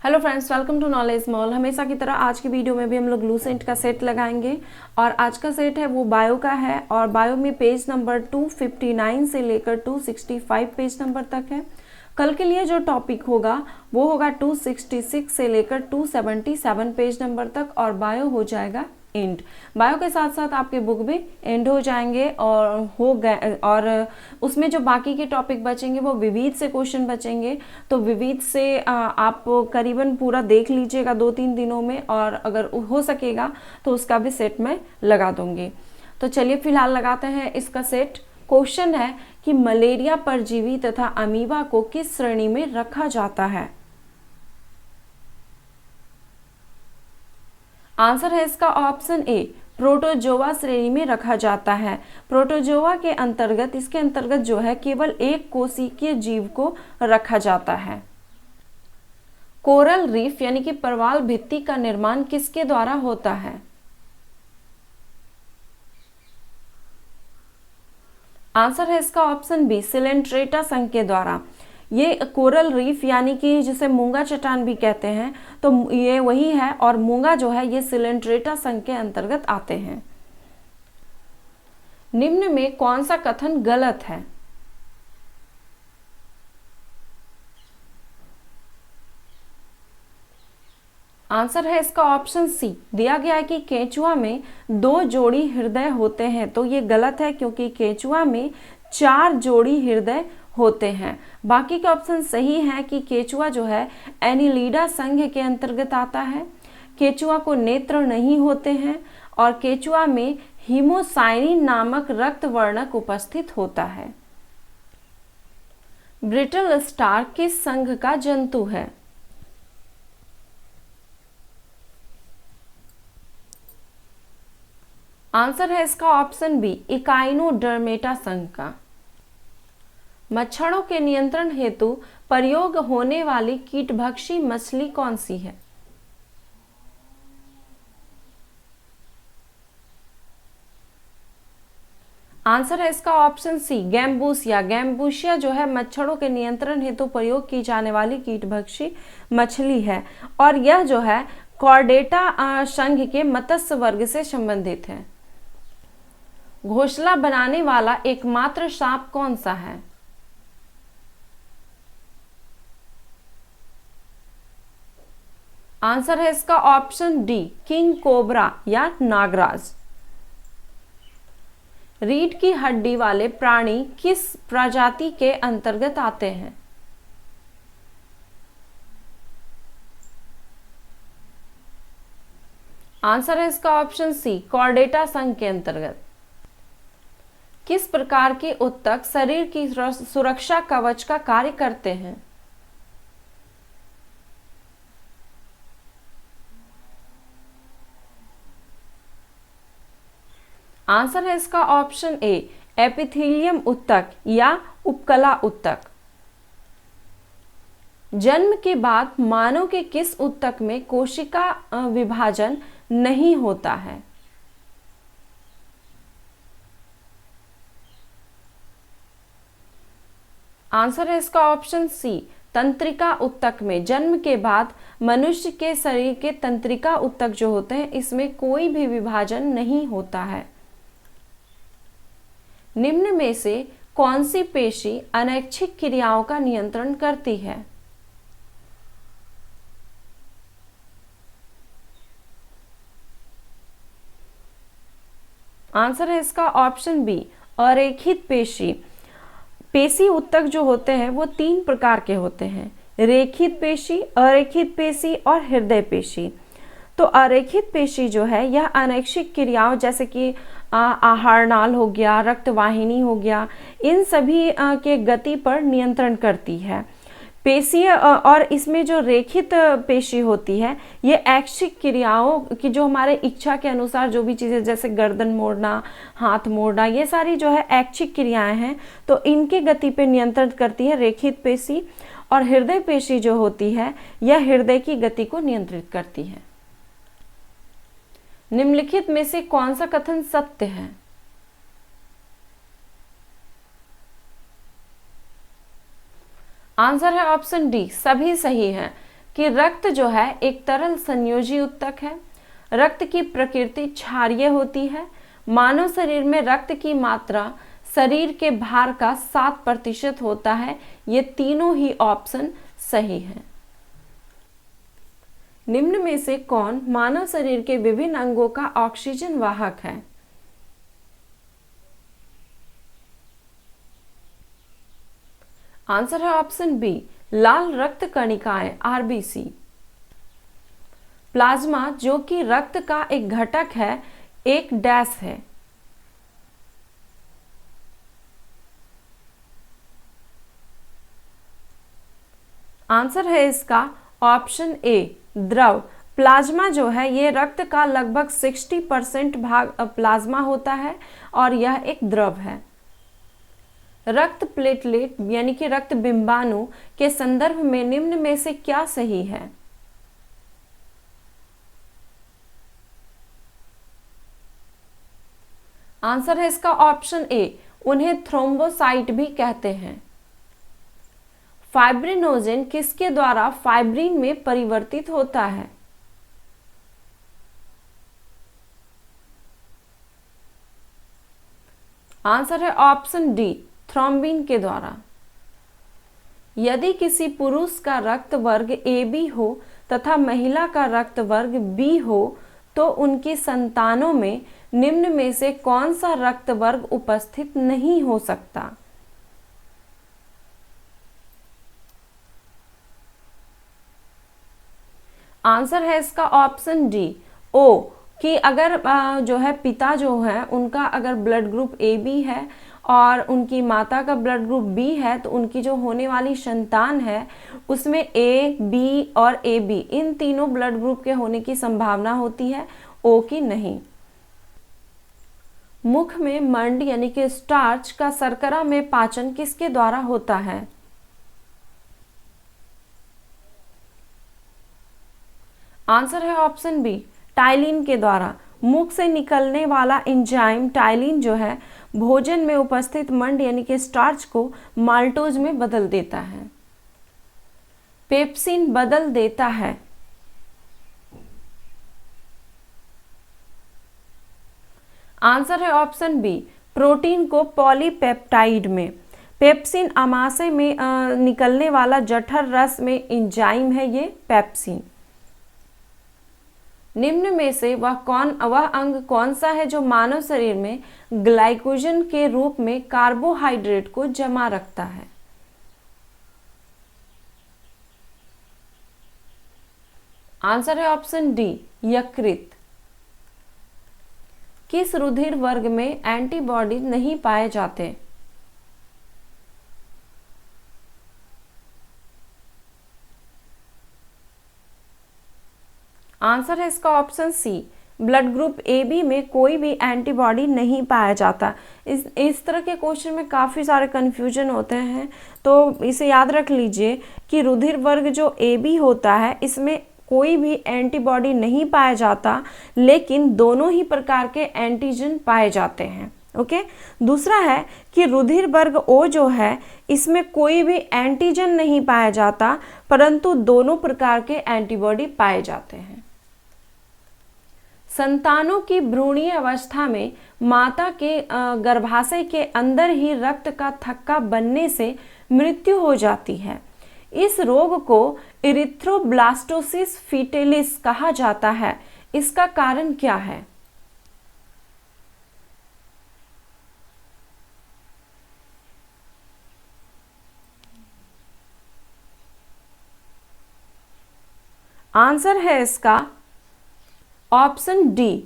Hello friends, welcome to knowledge mall. हमेशा की तरह आज की वीडियो में भी हम लोग लूसेंट का सेट लगाएंगे और आज का सेट है वो बायो का है और बायो में पेज नंबर 259 से लेकर 265 पेज नंबर तक है। कल के लिए जो टॉपिक होगा वो होगा 266 से लेकर 277 पेज नंबर तक और बायो हो जाएगा एंड। बायो के साथ साथ आपके बुक भी एंड हो जाएंगे और हो गए और उसमें जो बाकी के टॉपिक बचेंगे वो विविध से क्वेश्चन बचेंगे। तो विविध से आप करीबन पूरा देख लीजिएगा 2-3 दिनों में और अगर हो सकेगा तो उसका भी सेट मैं लगा दूंगी। तो चलिए फिलहाल लगाते हैं इसका सेट। क्वेश्चन है कि मलेरिया परजीवी तथा अमीबा को किस श्रेणी में रखा जाता है। आंसर है इसका ऑप्शन ए, प्रोटोजोआ श्रेणी में रखा जाता है। प्रोटोजोआ के अंतर्गत इसके अंतर्गत जो है केवल एक कोशिकीय जीव को रखा जाता है। कोरल रीफ यानी कि प्रवाल भित्ति का निर्माण किसके द्वारा होता है। आंसर है इसका ऑप्शन बी, सिलेंट्रेटा संघ के द्वारा। ये कोरल रीफ यानी कि जिसे मूंगा चट्टान भी कहते हैं तो ये वही है और मूंगा जो है ये सिलेंट्रेटा संघ के अंतर्गत आते हैं। निम्न में कौन सा कथन गलत है। आंसर है इसका ऑप्शन सी, दिया गया है कि केंचुआ में 2 जोड़ी हृदय होते हैं। तो ये गलत है क्योंकि केंचुआ में 4 जोड़ी हृदय होते हैं। बाकी के ऑप्शन सही है कि केंचुआ जो है एनिलीडा संघ के अंतर्गत आता है। केंचुआ को नेत्र नहीं होते हैं और केंचुआ में हीमोसाइनिन नामक रक्त वर्णक उपस्थित होता है। ब्रिटल स्टार किस संघ का जंतु है। आंसर है इसका ऑप्शन बी, इकाइनोडर्मेटा संघ का। मच्छरों के नियंत्रण हेतु प्रयोग होने वाली कीटभक्षी मछली कौन सी है। आंसर है इसका ऑप्शन सी, गैम्बूसिया। गैम्बूसिया जो है मच्छरों के नियंत्रण हेतु प्रयोग की जाने वाली कीटभक्षी मछली है और यह जो है कॉर्डेटा संघ के मत्स्य वर्ग से संबंधित है। घोंसला बनाने वाला एकमात्र सांप कौन सा है। आंसर है इसका ऑप्शन डी, किंग कोबरा या नागराज। रीढ़ की हड्डी वाले प्राणी किस प्रजाति के अंतर्गत आते हैं। आंसर है इसका ऑप्शन सी, कॉर्डेटा संघ के अंतर्गत। किस प्रकार के उत्तक शरीर की सुरक्षा कवच का कार्य करते हैं। आंसर है इसका ऑप्शन ए, एपिथेलियम उत्तक या उपकला उत्तक। जन्म के बाद मानव के किस उत्तक में कोशिका विभाजन नहीं होता है। आंसर है इसका ऑप्शन सी, तंत्रिका उत्तक में। जन्म के बाद मनुष्य के शरीर के तंत्रिका उत्तक जो होते हैं इसमें कोई भी विभाजन नहीं होता है। निम्न में से कौन सी पेशी अनैच्छिक क्रियाओं का नियंत्रण करती है। आंसर है इसका ऑप्शन बी, अरेखित पेशी। पेशी उत्तक जो होते हैं वो 3 प्रकार के होते हैं, रेखित पेशी, अरेखित पेशी और हृदय पेशी। तो अरेखित पेशी जो है यह अनैच्छिक क्रियाओं जैसे कि आहार नाल हो गया, रक्तवाहिनी हो गया, इन सभी के गति पर नियंत्रण करती है। पेशी और इसमें जो रेखित पेशी होती है ये ऐच्छिक क्रियाओं की जो हमारे इच्छा के अनुसार जो भी चीज़ें जैसे गर्दन मोड़ना, हाथ मोड़ना, ये सारी जो है ऐच्छिक क्रियाएं हैं तो इनके गति पे नियंत्रण करती है रेखित पेशी। और हृदय पेशी जो होती है यह हृदय की गति को नियंत्रित करती है। निम्नलिखित में से कौन सा कथन सत्य है। आंसर है ऑप्शन डी, सभी सही हैं। कि रक्त जो है एक तरल संयोजी उत्तक है, रक्त की प्रकृति क्षारीय होती है, मानव शरीर में रक्त की मात्रा शरीर के भार का 7% होता है। ये तीनों ही ऑप्शन सही है। निम्न में से कौन मानव शरीर के विभिन्न अंगों का ऑक्सीजन वाहक है? आंसर है ऑप्शन बी, लाल रक्त कणिकाएं, आरबीसी। प्लाज्मा जो कि रक्त का एक घटक है, एक डैश है। आंसर है इसका ऑप्शन ए, द्रव। प्लाज्मा जो है ये रक्त का लगभग 60% भाग प्लाज्मा होता है और यह एक द्रव है। रक्त प्लेटलेट यानी कि रक्त बिंबाणु के संदर्भ में निम्न में से क्या सही है? आंसर है इसका ऑप्शन ए, उन्हें थ्रोम्बोसाइट भी कहते हैं। फाइब्रिनोजेन किसके द्वारा फाइब्रिन में परिवर्तित होता है? आंसर है ऑप्शन डी, थ्रोम्बिन के द्वारा। यदि किसी पुरुष का रक्त वर्ग AB हो तथा महिला का रक्त वर्ग B हो तो उनकी संतानों में निम्न में से कौन सा रक्त वर्ग उपस्थित नहीं हो सकता? आंसर है इसका ऑप्शन डी, ओ, कि अगर जो है पिता जो है उनका अगर ब्लड ग्रुप AB है और उनकी माता का ब्लड ग्रुप B है तो उनकी जो होने वाली संतान है उसमें A, B और AB इन तीनों ब्लड ग्रुप के होने की संभावना होती है, O की नहीं। मुख में मंड यानी कि स्टार्च का शर्करा में पाचन किसके द्वारा होता है? आंसर है ऑप्शन बी, टाइलिन के द्वारा। मुख से निकलने वाला एंजाइम टाइलिन जो है भोजन में उपस्थित मंड यानी कि स्टार्च को माल्टोज में बदल देता है। पेप्सिन बदल देता है। आंसर है ऑप्शन बी, प्रोटीन को पॉलीपेप्टाइड में। पेप्सिन आमाशय में निकलने वाला जठर रस में एंजाइम है ये पेप्सिन। निम्न में से वह अंग कौन सा है जो मानव शरीर में ग्लाइकोजन के रूप में कार्बोहाइड्रेट को जमा रखता है? आंसर है ऑप्शन डी, यकृत। किस रुधिर वर्ग में एंटीबॉडी नहीं पाए जाते? आंसर है इसका option C, blood group AB में कोई भी एंटीबॉडी नहीं पाया जाता। इस तरह के क्वेश्चन में काफ़ी सारे कन्फ्यूजन होते हैं, तो इसे याद रख लीजिए कि रुधिर वर्ग जो AB होता है इसमें कोई भी एंटीबॉडी नहीं पाया जाता, लेकिन दोनों ही प्रकार के एंटीजन पाए जाते हैं। ओके। दूसरा है कि रुधिर वर्ग O जो है इसमें कोई भी एंटीजन नहीं पाया जाता, परंतु दोनों प्रकार के एंटीबॉडी पाए जाते हैं। संतानों की भ्रूणीय अवस्था में माता के गर्भाशय के अंदर ही रक्त का थक्का बनने से मृत्यु हो जाती है। इस रोग को इरिथ्रोब्लास्टोसिस फीटेलिस कहा जाता है। इसका कारण क्या है? आंसर है इसका ऑप्शन डी,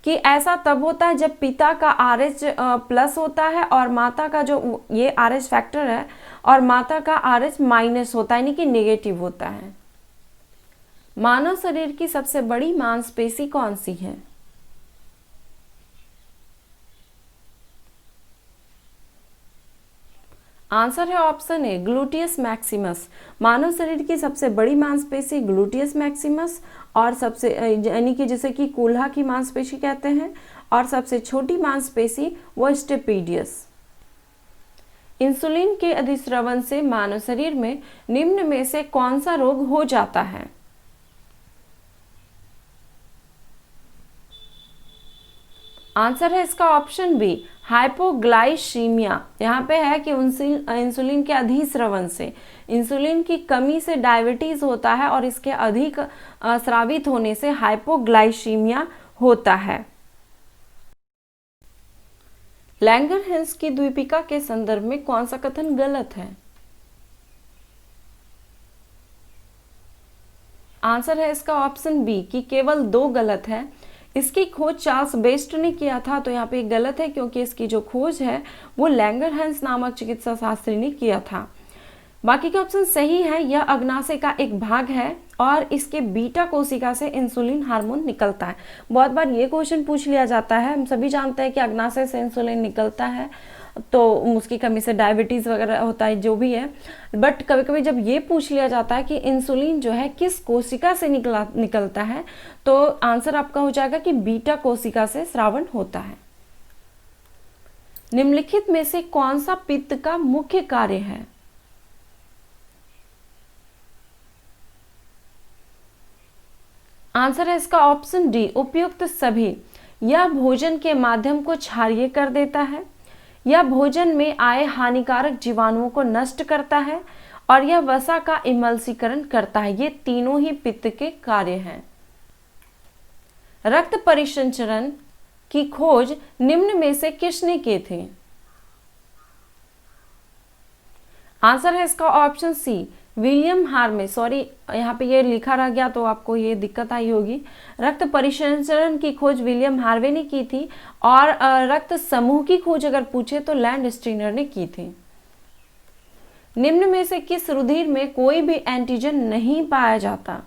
कि ऐसा तब होता है जब पिता का RH प्लस होता है और माता का जो ये RH फैक्टर है और माता का RH माइनस होता है, यानी कि नेगेटिव होता है। मानव शरीर की सबसे बड़ी मांसपेशी कौन सी है? आंसर है ऑप्शन ए, ग्लूटियस मैक्सिमस। मानव शरीर की सबसे बड़ी मांसपेशी ग्लूटियस मैक्सिमस और सबसे यानी कि जिसे कि कूल्हा की मांसपेशी कहते हैं, और सबसे छोटी मांसपेशी वो स्टेपीडियस। इंसुलिन के अधिस्रवण से मानव शरीर में निम्न में से कौन सा रोग हो जाता है? आंसर है इसका ऑप्शन बी, हाइपोग्लाइसीमिया। यहाँ पे है कि इंसुलिन के अधिस्रवण से, इंसुलिन की कमी से डायबिटीज होता है और इसके अधिक स्रावित होने से हाइपोग्लाइसीमिया होता है। लैंगरहैंस की द्वीपिका के संदर्भ में कौन सा कथन गलत है? आंसर है इसका ऑप्शन बी कि केवल 2 गलत है। इसकी खोज चार्ल्स बेस्ट ने किया था, तो यहाँ पे गलत है क्योंकि इसकी जो खोज है वो लैंगरहैंस नामक चिकित्सा शास्त्री ने किया था। बाकी के ऑप्शन सही है। यह अग्नाशय का एक भाग है और इसके बीटा कोशिका से इंसुलिन हार्मोन निकलता है। बहुत बार ये क्वेश्चन पूछ लिया जाता है। हम सभी जानते हैं कि अग्नाशय से इंसुलिन निकलता है तो उसकी कमी से डायबिटीज वगैरह होता है, जो भी है, बट कभी कभी जब ये पूछ लिया जाता है कि इंसुलिन जो है किस कोशिका से निकलता है, तो आंसर आपका हो जाएगा कि बीटा कोशिका से स्रावन होता है। निम्नलिखित में से कौन सा पित्त का मुख्य कार्य है? आंसर है इसका ऑप्शन डी, उपयुक्त सभी। यह भोजन के माध्यम को क्षारीय कर देता है, यह भोजन में आए हानिकारक जीवाणुओं को नष्ट करता है और यह वसा का इमल्सीकरण करता है। ये तीनों ही पित्त के कार्य हैं। रक्त परिसंचरण की खोज निम्न में से किसने की थी? आंसर है इसका option C, William Harvey. Sorry, यहाँ पे ये लिखा रह गया तो आपको ये दिक्कत आई होगी। रक्त परिसंचरण की खोज विलियम हार्वे ने की थी और रक्त समूह की खोज अगर पूछे तो लैंडस्टीनर ने की थी। निम्न में से किस रुधिर में कोई भी एंटीजन नहीं पाया जाता?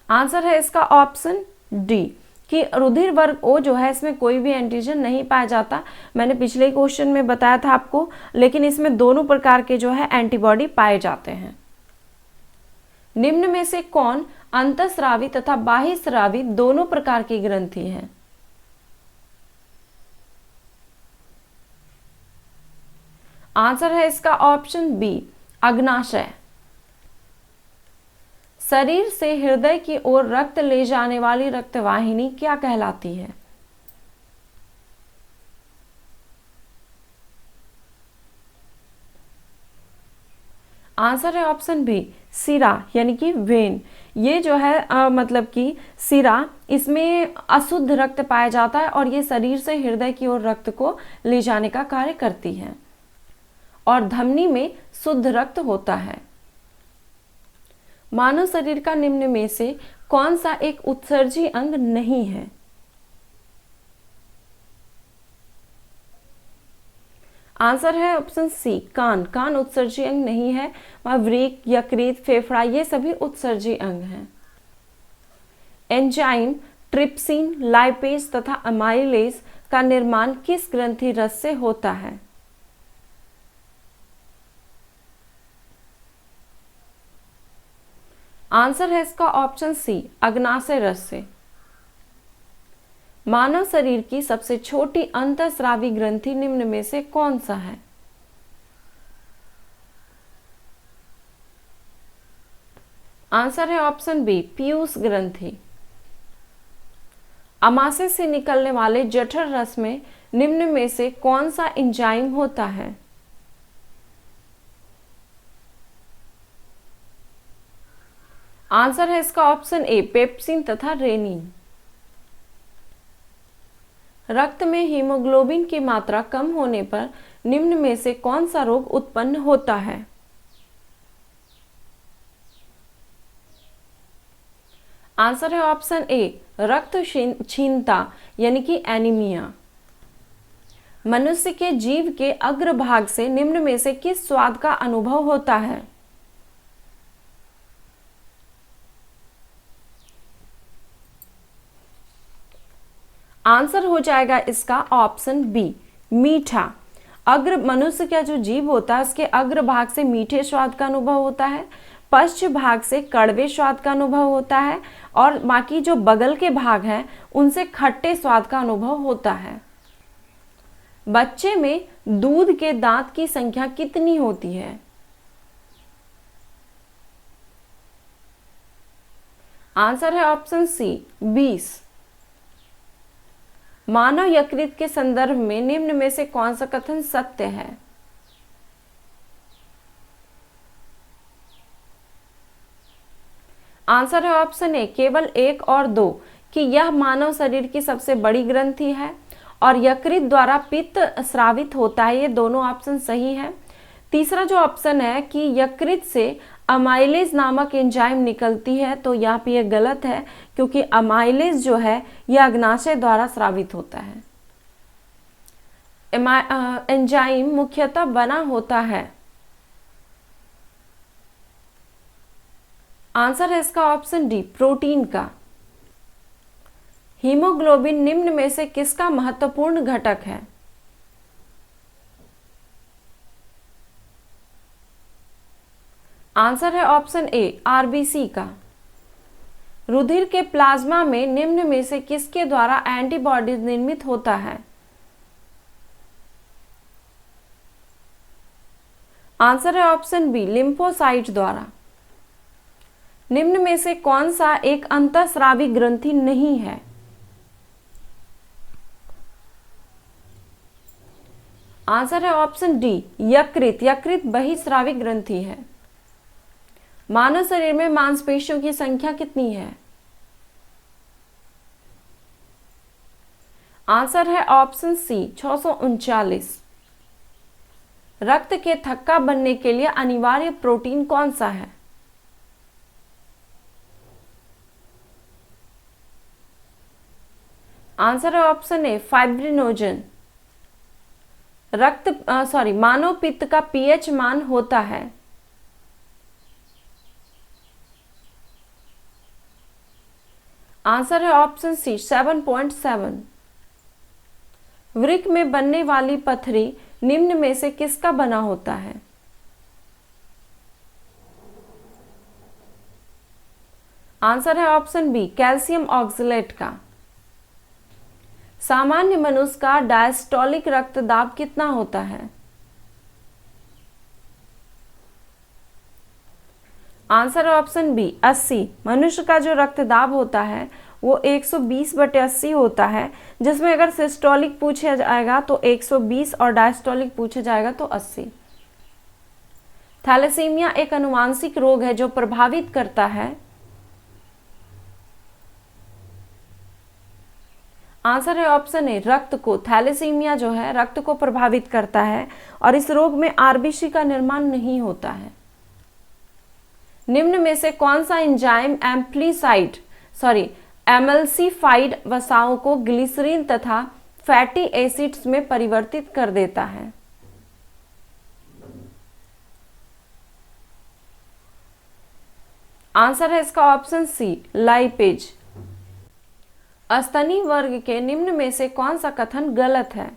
आंसर है इसका ऑप्शन डी कि रुधिर वर्ग ओ जो है इसमें कोई भी एंटीजन नहीं पाया जाता। मैंने पिछले क्वेश्चन में बताया था आपको, लेकिन इसमें दोनों प्रकार के जो है एंटीबॉडी पाए जाते हैं। निम्न में से कौन अंतःस्रावी तथा बाह्यस्रावी दोनों प्रकार की ग्रंथि है? आंसर है इसका ऑप्शन बी, अग्नाशय। शरीर से हृदय की ओर रक्त ले जाने वाली रक्तवाहिनी क्या कहलाती है? आंसर है ऑप्शन बी, सिरा यानी कि वेन। ये जो है मतलब कि सिरा, इसमें अशुद्ध रक्त पाया जाता है और ये शरीर से हृदय की ओर रक्त को ले जाने का कार्य करती है और धमनी में शुद्ध रक्त होता है। मानव शरीर का निम्न में से कौन सा एक उत्सर्जी अंग नहीं है? आंसर है ऑप्शन सी, कान। कान उत्सर्जी अंग नहीं है। वृक्क, यकृत, फेफड़ा ये सभी उत्सर्जी अंग हैं। एंजाइम ट्रिप्सिन, लाइपेज तथा अमाइलेज का निर्माण किस ग्रंथि रस से होता है? आंसर है इसका ऑप्शन सी, अग्नाशय रस से। मानव शरीर की सबसे छोटी अंतःस्रावी ग्रंथि निम्न में से कौन सा है? आंसर है ऑप्शन बी, पीयूष ग्रंथि। अमाशय से निकलने वाले जठर रस में निम्न में से कौन सा एंजाइम होता है? आंसर है इसका ऑप्शन ए, पेप्सिन तथा रेनिन। रक्त में हीमोग्लोबिन की मात्रा कम होने पर निम्न में से कौन सा रोग उत्पन्न होता है? आंसर है ऑप्शन ए, रक्त क्षीणता यानी कि एनीमिया। मनुष्य के जीभ के अग्रभाग से निम्न में से किस स्वाद का अनुभव होता है? आंसर हो जाएगा इसका ऑप्शन बी, मीठा। मनुष्य का जो जीभ होता है उसके अग्रभाग से मीठे स्वाद का अनुभव होता है। पश्च भाग से कड़वे स्वाद का अनुभव होता है और बाकी जो बगल के भाग हैं उनसे खट्टे स्वाद का अनुभव होता है। बच्चे में दूध के दांत की संख्या कितनी होती है? आंसर है ऑप्शन सी 20। मानव यकृत के संदर्भ में निम्न में से कौन सा कथन सत्य है? आंसर है ऑप्शन ए केवल 1 और 2 कि यह मानव शरीर की सबसे बड़ी ग्रंथि है और यकृत द्वारा पित्त स्रावित होता है। ये दोनों ऑप्शन सही है। तीसरा जो ऑप्शन है कि यकृत से अमाइलेज नामक एंजाइम निकलती है, तो यहाँ पे ये गलत है क्योंकि अमाइलेज जो है यह अग्नाशय द्वारा स्रावित होता है। एंजाइम मुख्यतः बना होता है। आंसर है इसका ऑप्शन डी प्रोटीन का। हीमोग्लोबिन निम्न में से किसका महत्वपूर्ण घटक है? आंसर है ऑप्शन ए आरबीसी का। रुधिर के प्लाज्मा में निम्न में से किसके द्वारा एंटीबॉडीज निर्मित होता है? आंसर है ऑप्शन बी लिम्फोसाइट द्वारा। निम्न में से कौन सा एक अंतःस्रावी ग्रंथि नहीं है? आंसर है ऑप्शन डी यकृत। यकृत बहिस्रावी ग्रंथि है। मानव शरीर में मांसपेशियों की संख्या कितनी है? आंसर है ऑप्शन सी 639। रक्त के थक्का बनने के लिए अनिवार्य प्रोटीन कौन सा है? आंसर है ऑप्शन ए फाइब्रिनोजन। मानव पित्त का पीएच मान होता है। आंसर है ऑप्शन सी 7.7। वृक्क में बनने वाली पथरी निम्न में से किसका बना होता है? आंसर है ऑप्शन बी कैल्शियम ऑक्सलेट का। सामान्य मनुष्य का डायस्टोलिक रक्तदाब कितना होता है? आंसर है ऑप्शन बी 80। मनुष्य का जो रक्तदाब होता है वो 120/80 होता है, जिसमें अगर सिस्टोलिक पूछा जाएगा तो 120 और डायस्टोलिक पूछा जाएगा तो 80। थैलेसीमिया एक अनुवांशिक रोग है जो प्रभावित करता है। आंसर है ऑप्शन ए रक्त को। थैलेसीमिया जो है रक्त को प्रभावित करता है और इस रोग में आरबीसी का निर्माण नहीं होता है। निम्न में से कौन सा एंजाइम एमल्सिफाइड वसाओं को ग्लिसरीन तथा फैटी एसिड्स में परिवर्तित कर देता है? आंसर है इसका ऑप्शन सी लाइपेज। स्तनी वर्ग के निम्न में से कौन सा कथन गलत है?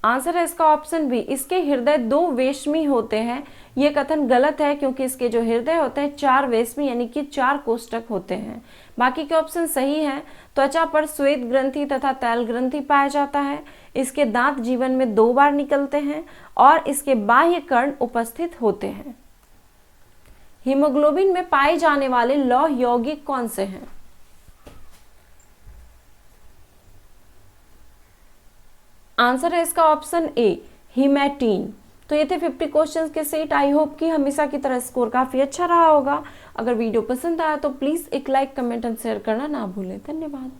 आंसर है इसका ऑप्शन बी इसके हृदय 2 वेश्मी होते हैं। यह कथन गलत है क्योंकि इसके जो हृदय होते हैं 4 वेश्मी यानी कि 4 कोष्ठक होते हैं। बाकी के ऑप्शन सही हैं। त्वचा पर श्वेत ग्रंथि तथा तैल ग्रंथि पाया जाता है। इसके दांत जीवन में 2 बार निकलते हैं और इसके बाह्य कर्ण उपस्थित होते हैं। हीमोग्लोबिन में पाए जाने वाले लौह यौगिक कौन से हैं? आंसर है इसका ऑप्शन ए हीमेटीन। तो ये थे 50 क्वेश्चंस के सेट। आई होप कि हमेशा की तरह स्कोर काफी अच्छा रहा होगा। अगर वीडियो पसंद आया तो प्लीज एक लाइक, कमेंट एंड शेयर करना ना भूलें। धन्यवाद।